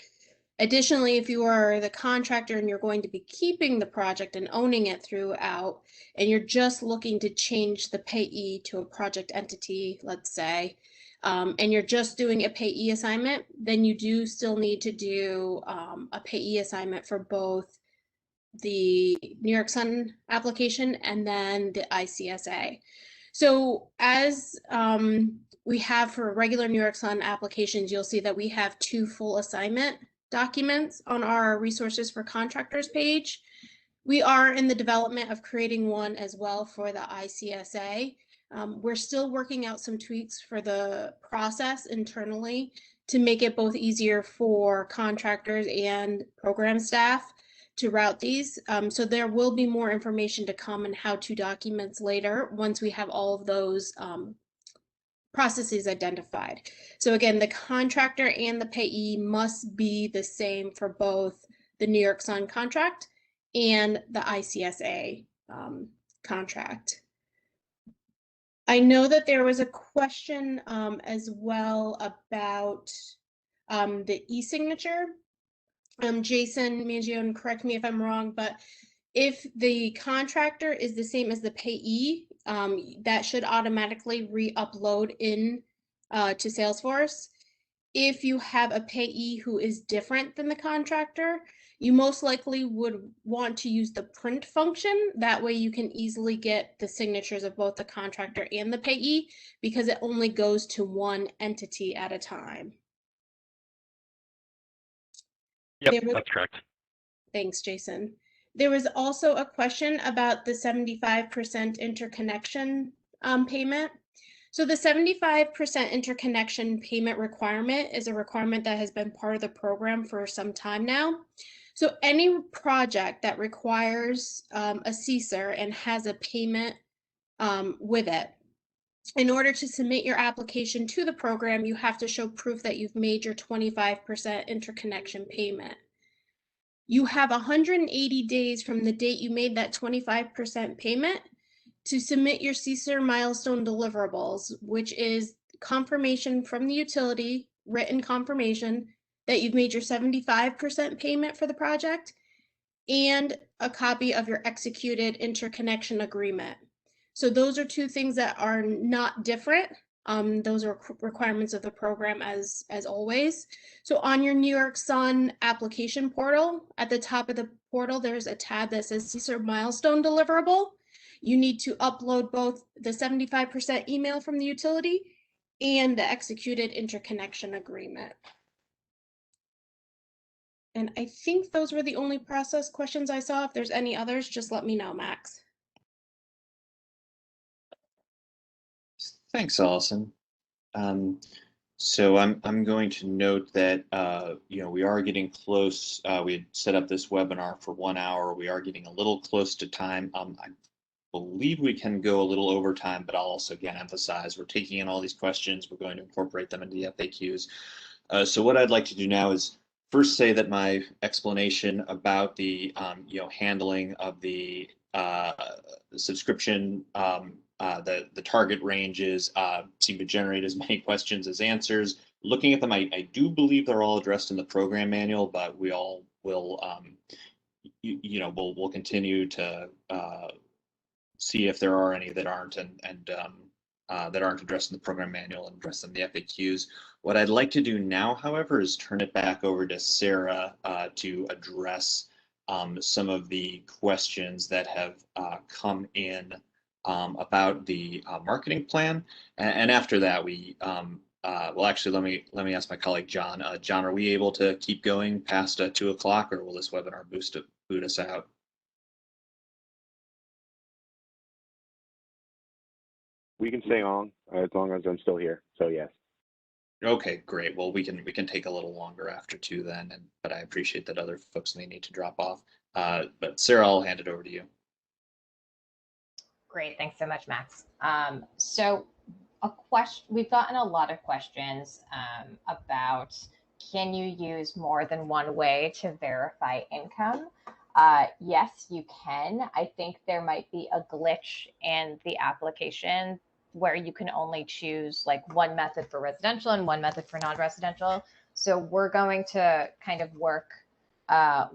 Additionally, if you are the contractor and you're going to be keeping the project and owning it throughout, and you're just looking to change the payee to a project entity, let's say, and you're just doing a payee assignment, then you do still need to do a payee assignment for both the New York Sun application and then the ICSA. So as we have for regular New York Sun applications, you'll see that we have 2 full assignment documents on our resources for contractors page. We are in the development of creating one as well for the ICSA. We're still working out some tweaks for the process internally to make it both easier for contractors and program staff to route these. So there will be more information to come in how-to documents later once we have all of those processes identified. So again, the contractor and the payee must be the same for both the New York Sun contract and the ICSA contract. I know that there was a question as well about the e-signature. Jason Mangione, correct me if I'm wrong, but if the contractor is the same as the payee, that should automatically re-upload in to Salesforce. If you have a payee who is different than the contractor, you most likely would want to use the print function. That way you can easily get the signatures of both the contractor and the payee because it only goes to one entity at a time. Yep, that's correct. Thanks, Jason. There was also a question about the 75% interconnection payment. So the 75% interconnection payment requirement is a requirement that has been part of the program for some time now. So any project that requires a CSER and has a payment with it, in order to submit your application to the program, you have to show proof that you've made your 25% interconnection payment. You have 180 days from the date you made that 25% payment to submit your CSER milestone deliverables, which is confirmation from the utility, written confirmation that you've made your 75% payment for the project, and a copy of your executed interconnection agreement. So those are 2 things that are not different. Those are requirements of the program as always. So on your New York Sun application portal, at the top of the portal, there's a tab that says CSER milestone deliverable. You need to upload both the 75% email from the utility and the executed interconnection agreement. And I think those were the only process questions I saw. If there's any others, just let me know, Max. Thanks, Allison. So I'm going to note that we are getting close. We had set up this webinar for 1 hour. We are getting a little close to time. I believe we can go a little over time, but I'll also again emphasize we're taking in all these questions. We're going to incorporate them into the FAQs. So what I'd like to do now is first say that my explanation about the handling of the subscription, the target ranges seem to generate as many questions as answers. Looking at them, I do believe they're all addressed in the program manual, but we all will, we'll continue to see if there are any that aren't and that aren't addressed in the program manual and address them in the FAQs. What I'd like to do now, however, is turn it back over to Sarah to address some of the questions that have come in about the marketing plan, and after that we well, actually, let me ask my colleague John. John, are we able to keep going past 2 o'clock, or will this webinar boot us out? We can stay on as long as I'm still here. So yes. Okay, great. Well, we can take a little longer after 2 then, but I appreciate that other folks may need to drop off. But Sarah, I'll hand it over to you. Great, thanks so much, Max. So we've gotten a lot of questions about, can you use more than one way to verify income? Yes, you can. I think there might be a glitch in the application where you can only choose like one method for residential and one method for non-residential. So we're going to kind of work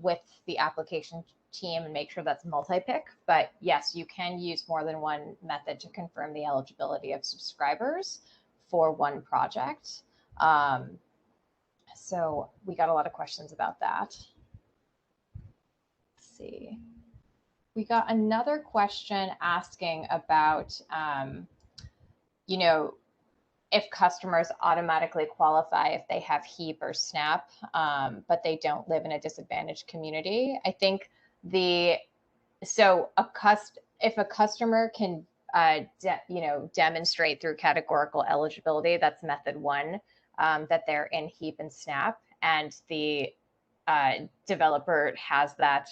with the application team and make sure that's multi-pick. But yes, you can use more than one method to confirm the eligibility of subscribers for one project. So we got a lot of questions about that. Let's see. We got another question asking about, you know, if customers automatically qualify if they have HEAP or SNAP, but they don't live in a disadvantaged community. I think if a customer can demonstrate through categorical eligibility, that's method 1, that they're in HEAP and SNAP, and the developer has that,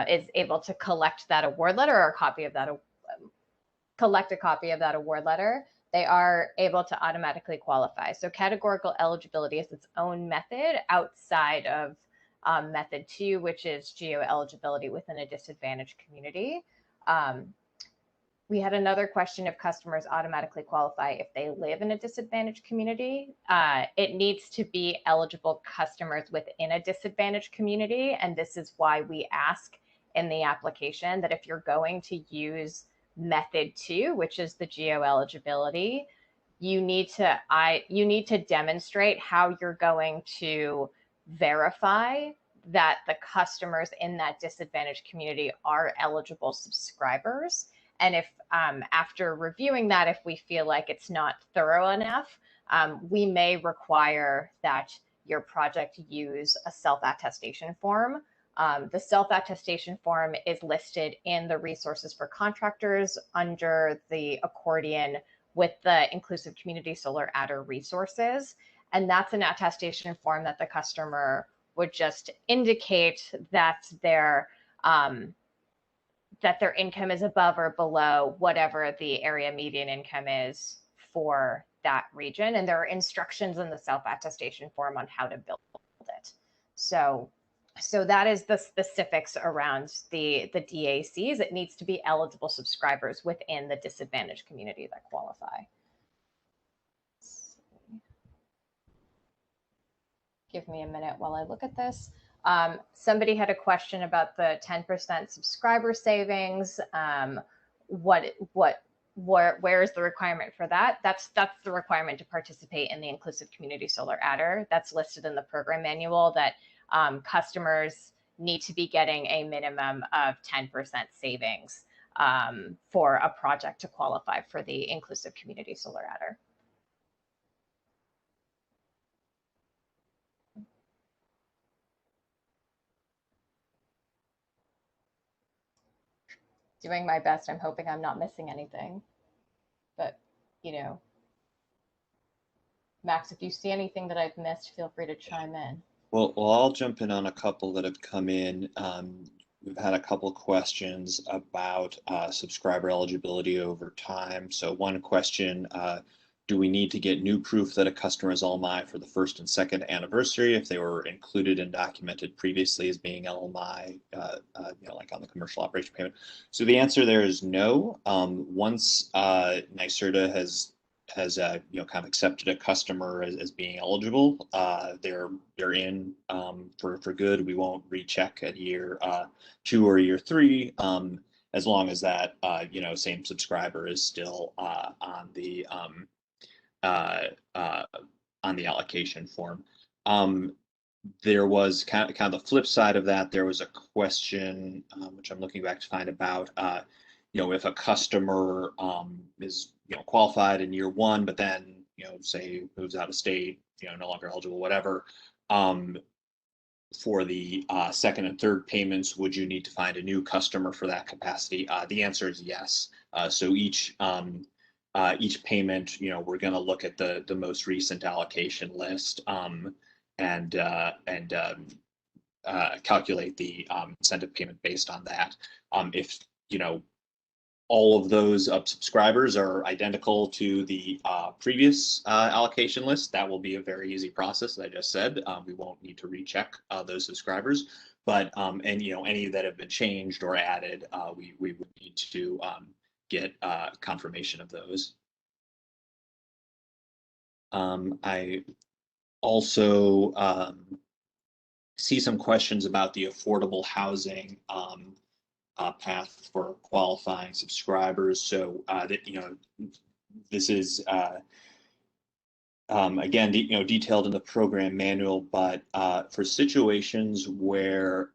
is able to collect that award letter or collect a copy of that award letter, they are able to automatically qualify. So categorical eligibility is its own method outside of method 2, which is geo eligibility within a disadvantaged community. We had another question: if customers automatically qualify if they live in a disadvantaged community. It needs to be eligible customers within a disadvantaged community. And this is why we ask in the application that if you're going to use method 2, which is the geo eligibility, you need to demonstrate how you're going to verify that the customers in that disadvantaged community are eligible subscribers. And if after reviewing that, if we feel like it's not thorough enough, we may require that your project use a self-attestation form. The self-attestation form is listed in the resources for contractors under the accordion with the Inclusive Community Solar Adder resources. And that's an attestation form that the customer would just indicate that their income is above or below whatever the area median income is for that region. And there are instructions in the self-attestation form on how to build it. So that is the specifics around the DACs. It needs to be eligible subscribers within the disadvantaged community that qualify. Give me a minute while I look at this. Somebody had a question about the 10% subscriber savings. Where is the requirement for that? That's the requirement to participate in the Inclusive Community Solar Adder. That's listed in the program manual, that customers need to be getting a minimum of 10% savings for a project to qualify for the Inclusive Community Solar Adder. Doing my best. I'm hoping I'm not missing anything. But, you know, Max, if you see anything that I've missed, feel free to chime in. Well, I'll jump in on a couple that have come in. We've had a couple questions about subscriber eligibility over time. So one question, do we need to get new proof that a customer is LMI for the first and second anniversary if they were included and documented previously as being LMI, like on the commercial operation payment? So the answer there is no. Once NYSERDA has kind of accepted a customer as being eligible, they're in for good. We won't recheck at year 2 or year 3, as long as that same subscriber is still on the allocation form. there was kind of the flip side of that. There was a question, which I'm looking back to find about, if a customer is qualified in year one, but then say moves out of state, no longer eligible, whatever. For the second and third payments, would you need to find a new customer for that capacity? The answer is yes. So each payment, we're going to look at the most recent allocation list and calculate the incentive payment based on that. If all of those subscribers are identical to the previous allocation list, that will be a very easy process, as I just said. We won't need to recheck those subscribers, but any that have been changed or added, we would need to get confirmation of those. I also see some questions about the affordable housing path for qualifying subscribers. So this is again detailed in the program manual, but for situations where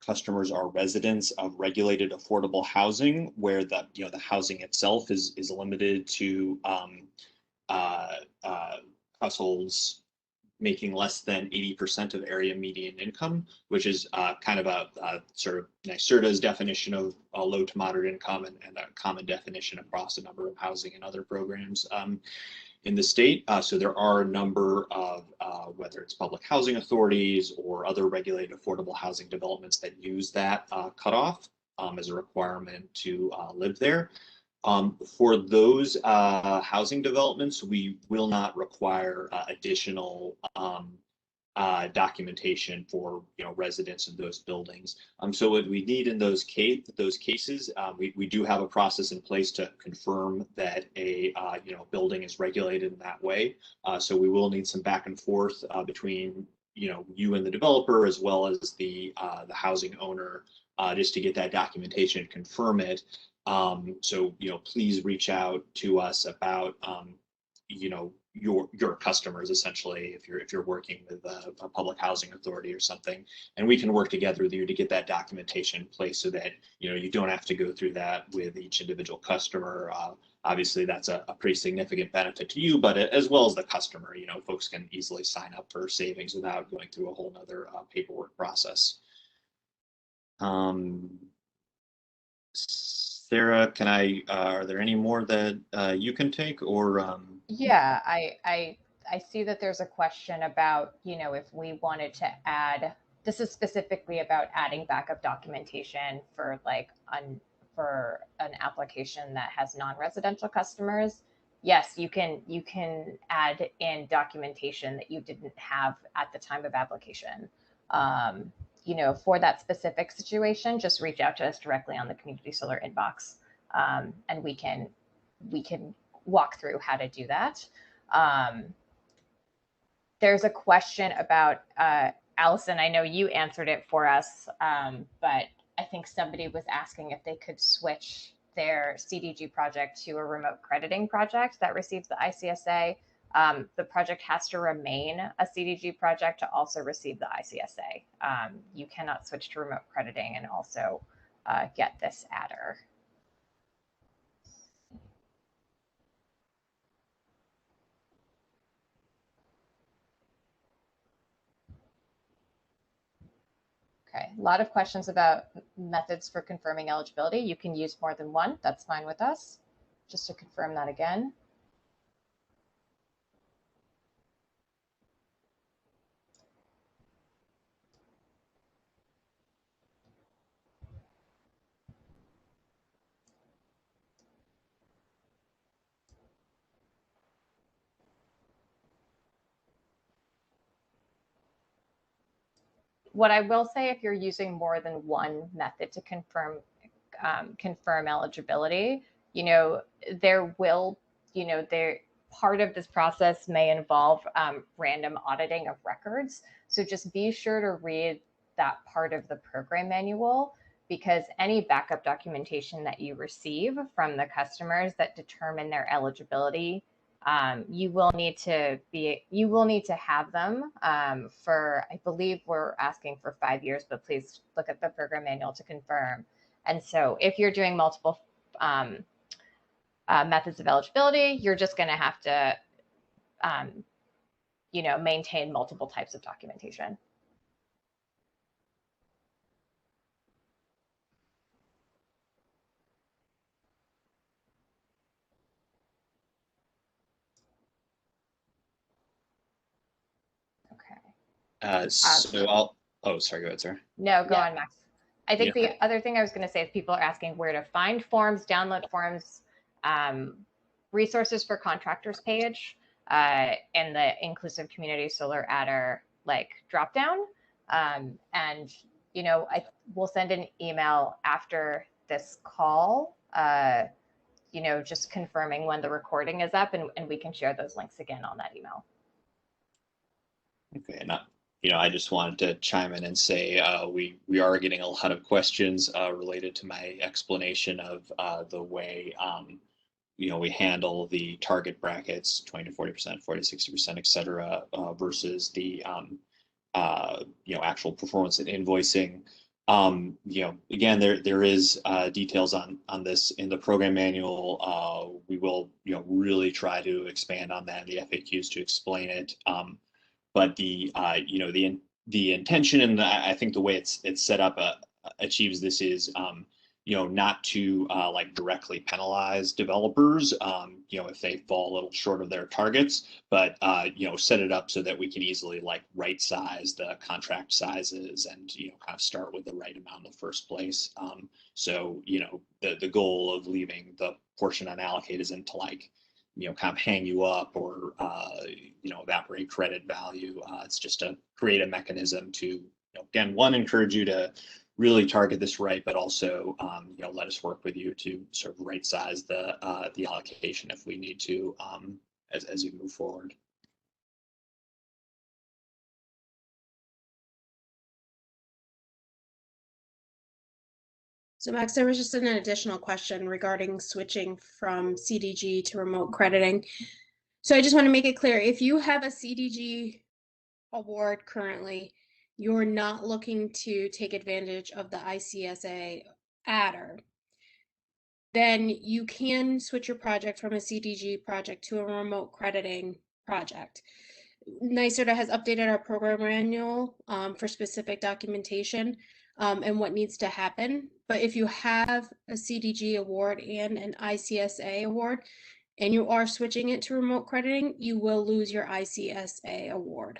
customers are residents of regulated affordable housing, where the housing itself is limited to households making less than 80% of area median income, which is kind of a sort of NYSERDA's definition of low to moderate income and a common definition across a number of housing and other programs in the state. So there are a number of, whether it's public housing authorities or other regulated affordable housing developments that use that cutoff as a requirement to live there. For those housing developments, we will not require additional documentation for residents of those buildings. So what we need in those cases, we do have a process in place to confirm that a building is regulated in that way. So we will need some back and forth between you and the developer, as well as the housing owner, just to get that documentation and confirm it. So please reach out to us about your customers, essentially, if you're working with a public housing authority or something, and we can work together with you to get that documentation in place so that you don't have to go through that with each individual customer. Obviously, that's a pretty significant benefit to you, but as well as the customer, folks can easily sign up for savings without going through a whole nother paperwork process. Sarah, are there any more that you can take, or? Yeah, I see that there's a question about, if we wanted to add, this is specifically about adding backup documentation for for an application that has non-residential customers. Yes, you can add in documentation that you didn't have at the time of application. For that specific situation, just reach out to us directly on the Community Solar inbox, and we can walk through how to do that. There's a question about, Allison, I know you answered it for us, but I think somebody was asking if they could switch their CDG project to a remote crediting project that receives the ICSA. The project has to remain a CDG project to also receive the ICSA. You cannot switch to remote crediting and also get this adder. Okay, a lot of questions about methods for confirming eligibility. You can use more than one. That's fine with us. Just to confirm that again. What I will say, if you're using more than one method to confirm eligibility, part of this process may involve random auditing of records. So just be sure to read that part of the program manual, because any backup documentation that you receive from the customers that determine their eligibility You will need to have them for, I believe we're asking for 5 years, but please look at the program manual to confirm. And so if you're doing multiple methods of eligibility, you're just going to have to, maintain multiple types of documentation. Oh, sorry, go ahead, sir. No, go on, Max. I think the other thing I was going to say is people are asking where to find forms, download forms, resources for contractors page, and the Inclusive Community Solar Adder dropdown. And we'll send an email after this call, just confirming when the recording is up, and we can share those links again on that email. Okay, and I just wanted to chime in and say we are getting a lot of questions related to my explanation of the way we handle the target brackets, 20 to 40%, 40 to 60%, et cetera, versus the actual performance and invoicing. Again, there is details on this in the program manual. We will really try to expand on that in the FAQs to explain it. But the intention, and I think the way it's set up achieves this is not to directly penalize developers if they fall a little short of their targets, but set it up so that we can easily right size the contract sizes and kind of start with the right amount in the first place. So the goal of leaving the portion unallocated isn't to kind of hang you up or evaporate credit value. It's just to create a mechanism to again, one, encourage you to really target this right, but also let us work with you to sort of right size the allocation if we need to as you move forward. So Max, there was just an additional question regarding switching from CDG to remote crediting. So I just want to make it clear, if you have a CDG award currently, you're not looking to take advantage of the ICSA adder, then you can switch your project from a CDG project to a remote crediting project. NYSERDA has updated our program manual for specific documentation and what needs to happen. But if you have a CDG award and an ICSA award, and you are switching it to remote crediting, you will lose your ICSA award.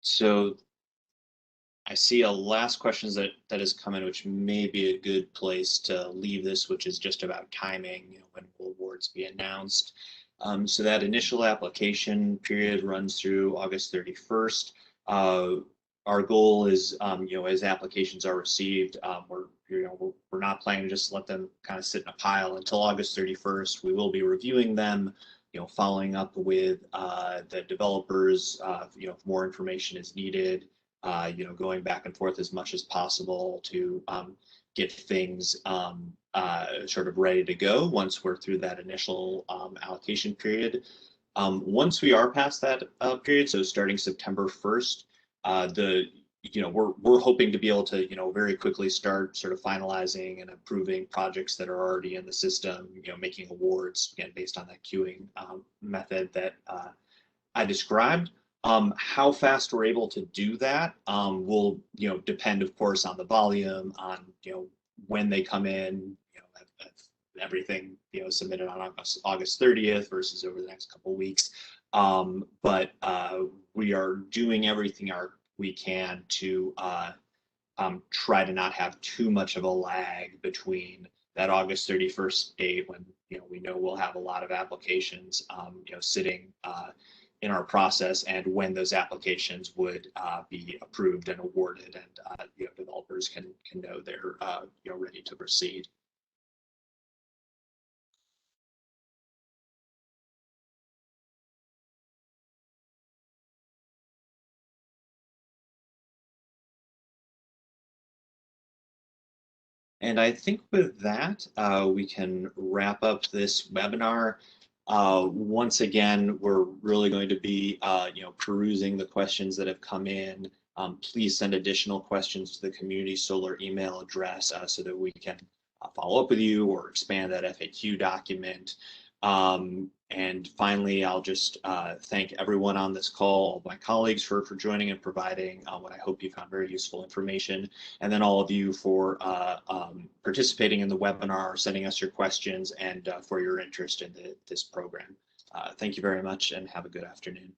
So I see a last question that has come in, which may be a good place to leave this, which is just about timing, when will awards be announced. So that initial application period runs through August 31st. Our goal is, as applications are received, we're not planning to just let them kind of sit in a pile until August 31st. We will be reviewing them, following up with the developers, if more information is needed. Going back and forth as much as possible to get things sort of ready to go once we're through that initial allocation period. Once we are past that period, so starting September 1st, we're hoping to be able to very quickly start sort of finalizing and approving projects that are already in the system, making awards again based on that queuing method that I described. How fast we're able to do that will depend, of course, on the volume, on when they come in, everything submitted on August 30th versus over the next couple of weeks. But we are doing everything we can to try to not have too much of a lag between that August 31st date when we know we'll have a lot of applications sitting in our process, and when those applications would be approved and awarded, and developers can know they're ready to proceed. And I think with that, we can wrap up this webinar. Once again, we're really going to be, perusing the questions that have come in. Please send additional questions to the community solar email address so that we can follow up with you or expand that FAQ document. And finally, I'll just thank everyone on this call, all my colleagues for joining and providing what I hope you found very useful information, and then all of you for participating in the webinar, sending us your questions, and for your interest in this program. Thank you very much and have a good afternoon.